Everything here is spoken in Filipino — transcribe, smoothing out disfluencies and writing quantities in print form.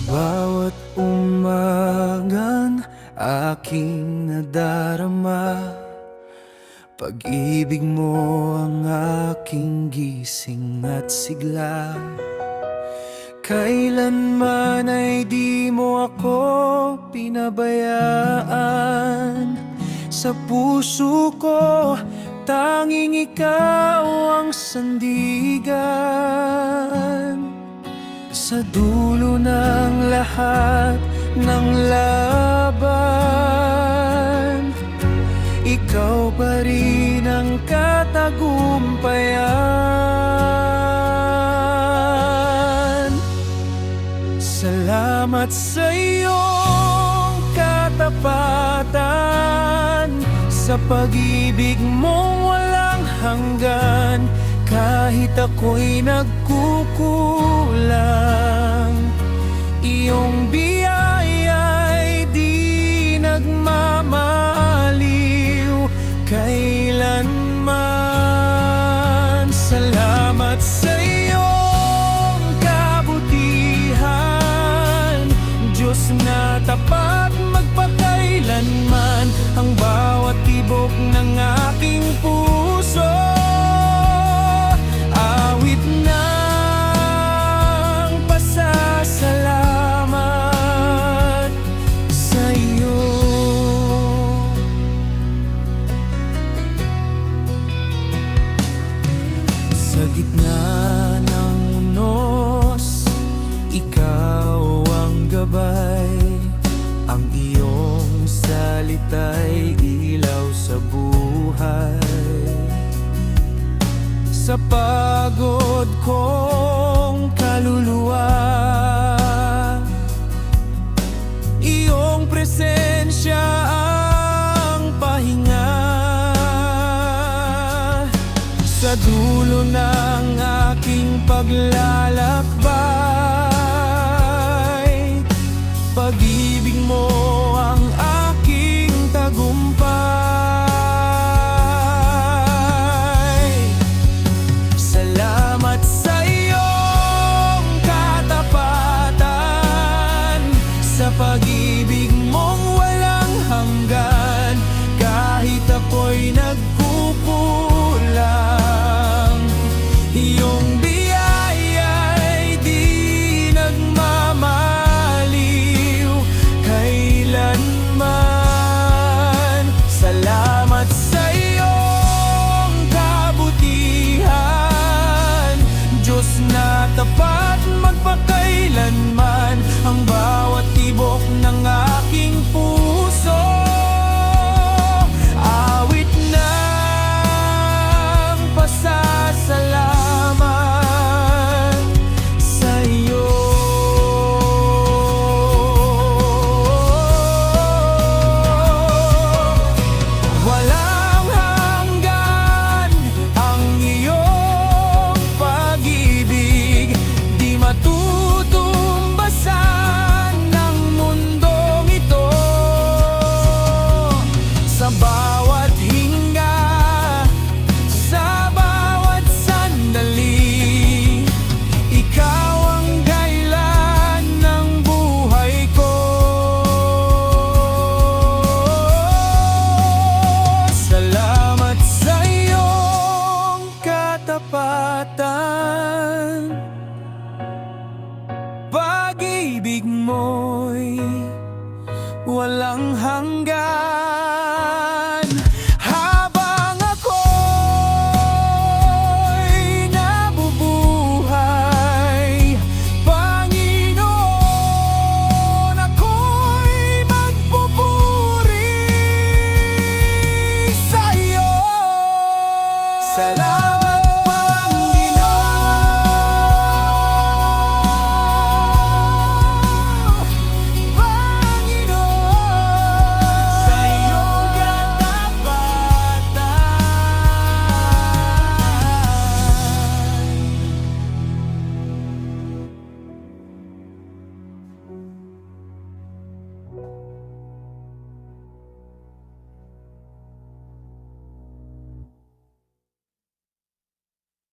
Bawat umagan aking nadarama, pag-ibig mo ang aking gising at sigla. Kailanman ay di mo ako pinabayaan. Sa puso ko, tanging ikaw ang sandigan. Sa dulo ng lahat ng laban, ikaw pa rin ang katagumpayan. Salamat sa iyong katapatan, sa pag-ibig mong walang hanggan. Kahit ako'y nagkukulang, iyong biyaya'y di nagmamaliw kailanman. Salamat sa iyong kabutihan, Diyos na tapat magpakailanman. Ang bawat tibok ng aking puso, awit ng pasasalamat sa iyo. Sa gitna ng unos, ikaw ang gabay. Ang iyong salita'y ilaw sa buhay. Sa pagod kong kaluluwa, iyong presensya ang pahinga. Sa dulo ng aking paglalakbay, pag-ibig mo ang aking tagumpay. Salamat sa iyong katapatan, sa pag-ibig mong walang hanggan. Kahit ako'y nagkukulang, iyong biyaya'y di nagmamaliw kailanman. Salamat sa iyong kabutihan, Diyos na tapat magpakailanman. Ang bawat tibok ng aking puso, awit ng pasasalamat sa iyo. Walang hanggan ang iyong pag-ibig, di matutumbasan ng mundong ito. Sa bawat hinga, sa bawat sandali, ikaw ang dahilan ng buhay ko. Salamat sa iyong katapatan, pag-ibig mo'y walang hanggan.